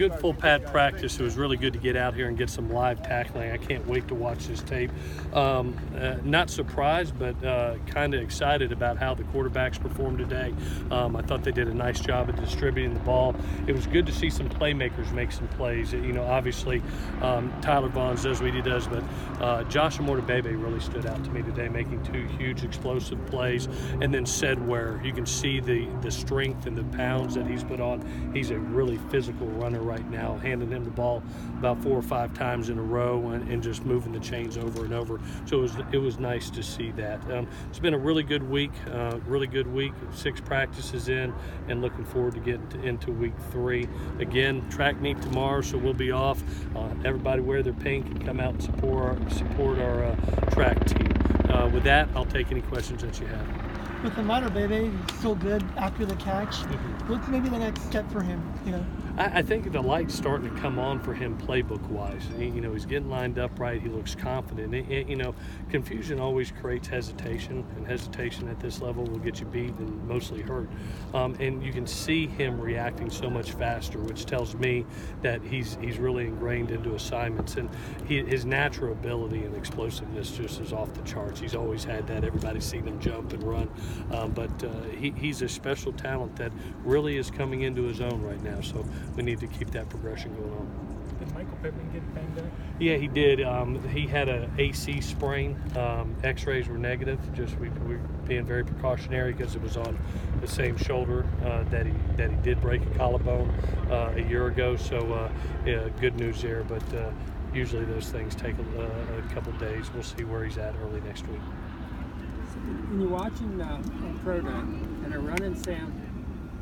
good full pad practice. It was really good to get out here and get some live tackling. I can't wait to watch this tape. Not surprised, but kind of excited about how the quarterbacks performed today. I thought they did a nice job of distributing the ball. It was good to see some playmakers make some plays. Obviously Tyler Vaughns does what he does, but Josh Amortabebe really stood out to me today, making 2 huge explosive plays, and then where you can see the strength and the pounds that he's put on. He's a really physical runner right now, handing him the ball about 4 or 5 times in a row and just moving the chains over and over. So it was nice to see that. It's been a really good week, 6 practices in, and looking forward to getting into week 3. Again, track meet tomorrow, so we'll be off. Everybody wear their pink and come out and support our track team. With that, I'll take any questions that you have. With Amortabebe, he's so good after the catch. What's maybe the next step for him? I think the light's starting to come on for him playbook-wise. He's getting lined up right. He looks confident. Confusion always creates hesitation, and hesitation at this level will get you beat and mostly hurt. And you can see him reacting so much faster, which tells me that he's really ingrained into assignments. And his natural ability and explosiveness just is off the charts. He's always had that. Everybody's seen him jump and run. But he's a special talent that really is coming into his own right now. So we need to keep that progression going on. Did Michael Pittman get banged up? Yeah, he did. He had an AC sprain. X-rays were negative. Just we being very precautionary because it was on the same shoulder that he did break a collarbone a year ago. So yeah, good news there. But usually those things take a couple days. We'll see where he's at early next week. When you're watching on Pro Day and they're running Sam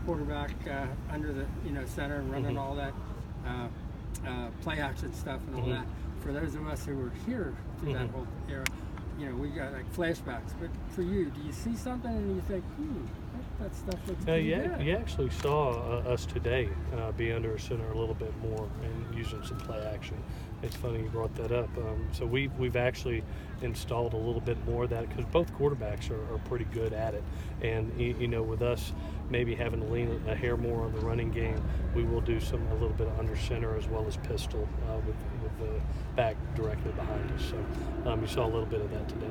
quarterback under the center and running all that play action stuff and all that, for those of us who were here for that whole era, we got like flashbacks. But for you, do you see something and you think, that stuff looks pretty good? You actually saw us today be under a center a little bit more and using some play action. It's funny you brought that up. So we've actually installed a little bit more of that because both quarterbacks are pretty good at it. And with us maybe having to lean a hair more on the running game, we will do a little bit of under center as well as pistol with the back directly behind us. So you saw a little bit of that today.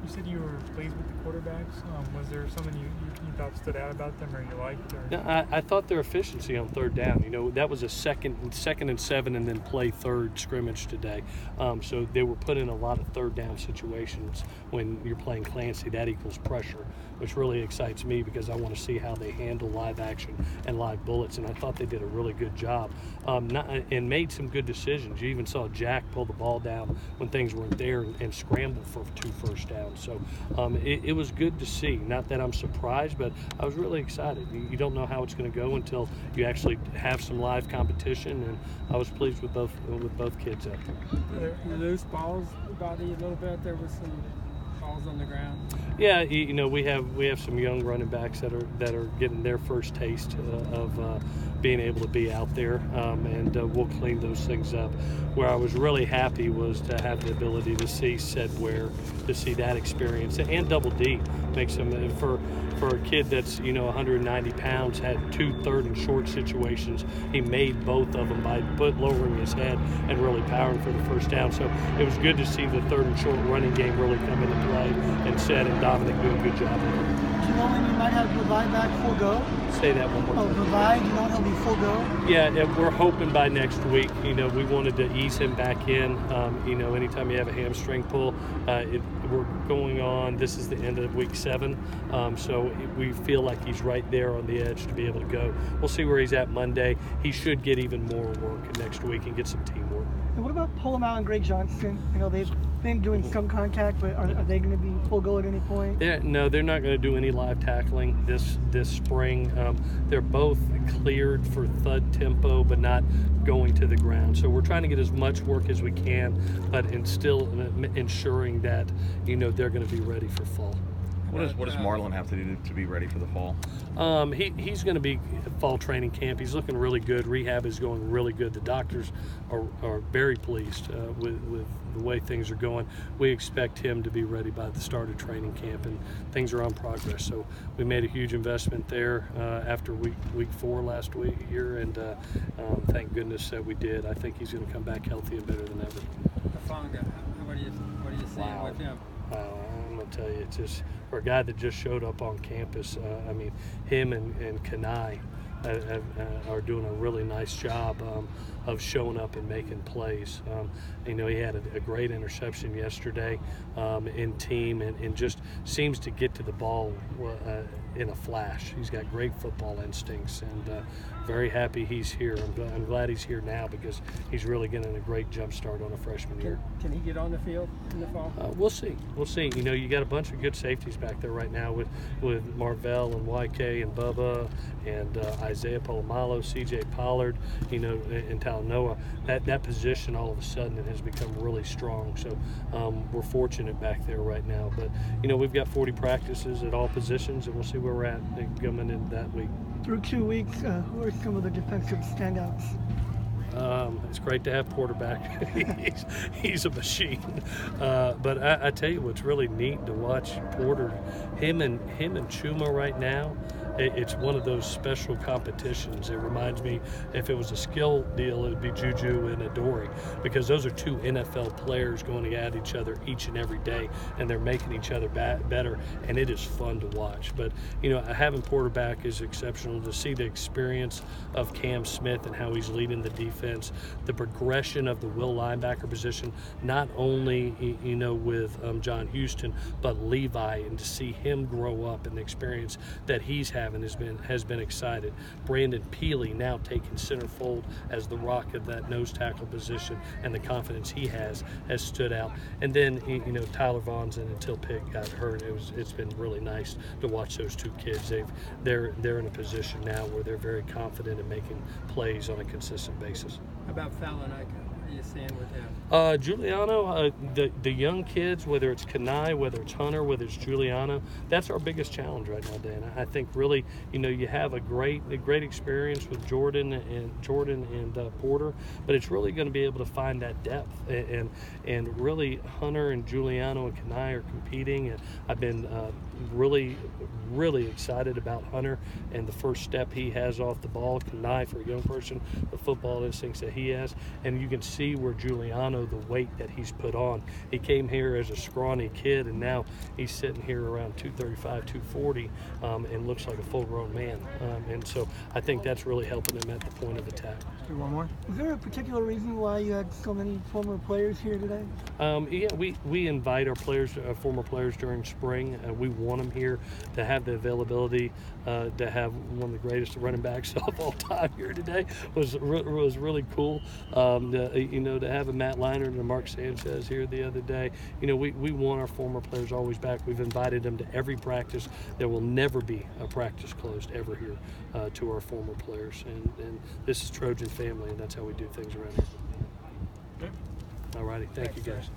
You said you were pleased with the quarterbacks. Was there something you thought stood out about them or you liked? Or? No, I thought their efficiency on 3rd down. That was a second and 7 and then play 3rd scrimmage today. So they were put in a lot of 3rd down situations when you're playing Clancy. That equals pressure, which really excites me because I want to see how they handle live action and live bullets. And I thought they did a really good job and made some good decisions. You even saw Jack pull the ball down when things weren't there and scramble for 2 first downs. So it was good to see. Not that I'm surprised, but I was really excited. You don't know how it's going to go until you actually have some live competition, and I was pleased with both kids out there. Were those balls about you a little bit? There was some balls on the ground. Yeah, we have some young running backs that are getting their first taste of being able to be out there, and we'll clean those things up. Where I was really happy was to have the ability to see to see that experience, and Double D makes him for a kid that's 190 pounds, had 2 3rd and short situations. He made both of them by lowering his head and really powering for the first down. So it was good to see the 3rd and short running game really come into play, and Seth and Dominic do a good job of it. Do you know when you might have Provide back full go? Say that one more time. Provide, do you know he'll be full go? Yeah, we're hoping by next week. We wanted to ease him back in. Anytime you have a hamstring pull, we're going on. This is the end of week 7, so we feel like he's right there on the edge to be able to go. We'll see where he's at Monday. He should get even more work next week and get some teamwork. And what about Polamalu and Greg Johnson? They've been doing some contact, but are they going to be full go at any point? No, they're not going to do any live tackling this spring. They're both cleared for thud tempo, but not going to the ground. So we're trying to get as much work as we can, but still ensuring that they're going to be ready for fall. What does Marlon have to do to be ready for the fall? He's going to be at fall training camp. He's looking really good. Rehab is going really good. The doctors are very pleased with the way things are going. We expect him to be ready by the start of training camp, and things are on progress. So we made a huge investment there after week 4 last week here, and thank goodness that we did. I think he's going to come back healthy and better than ever. Hufanga, what are you seeing with him? I'm going to tell you, it's just for a guy that just showed up on campus. I mean, him and Kanai are doing a really nice job of showing up and making plays. He had a great interception yesterday in team, and just seems to get to the ball in a flash. He's got great football instincts, and very happy he's here. I'm glad he's here now because he's really getting a great jump start on a freshman year. Can he get on the field in the fall? We'll see. We'll see. You got a bunch of good safeties back there right now with Marvell and YK and Bubba and Isaiah Polamalu, CJ Pollard, and Talanoa. That position all of a sudden has become really strong. So we're fortunate back there right now. But we've got 40 practices at all positions, and we'll see where we're at coming into that week. Through 2 weeks, who are some of the defensive standouts? It's great to have Porter back. he's a machine. But I tell you what's really neat to watch Porter, him and Chuma right now. It's one of those special competitions. It reminds me, if it was a skill deal, it would be Juju and Adoree, because those are 2 NFL players going at each other each and every day, and they're making each other better, and it is fun to watch. But having Porter back is exceptional. To see the experience of Cam Smith and how he's leading the defense, the progression of the will linebacker position, not only with John Houston, but Levi, and to see him grow up and the experience that he's having has been excited. Brandon Peely now taking centerfold as the rock of that nose tackle position, and the confidence he has stood out. And then Tyler Vaughns and until Pitt got hurt, it's been really nice to watch those 2 kids. They're in a position now where they're very confident in making plays on a consistent basis. How about Fallon-Ika? What are you seeing with him? Giuliano, the young kids, whether it's Kanai, whether it's Hunter, whether it's Giuliano, that's our biggest challenge right now, Dan. I think really, you have a great experience with Jordan and Porter, but it's really going to be able to find that depth, and really Hunter and Giuliano and Kanai are competing, and I've been really excited about Hunter and the first step he has off the ball. Kanai, for a young person, the football instincts that he has, and you can see where Giuliano, the weight that he's put on. He came here as a scrawny kid, and now he's sitting here around 235, 240, and looks like a full-grown man. And so I think that's really helping him at the point of attack. One more. Is there a particular reason why you had so many former players here today? Yeah, we invite our players, former players during spring. We want them here to have the availability to have one of the greatest running backs of all time here today. Was really cool. To have a Matt Leinart and a Mark Sanchez here the other day. We want our former players always back. We've invited them to every practice. There will never be a practice closed ever here to our former players. And this is Trojan family, and that's how we do things around here. All righty. Thank you, guys.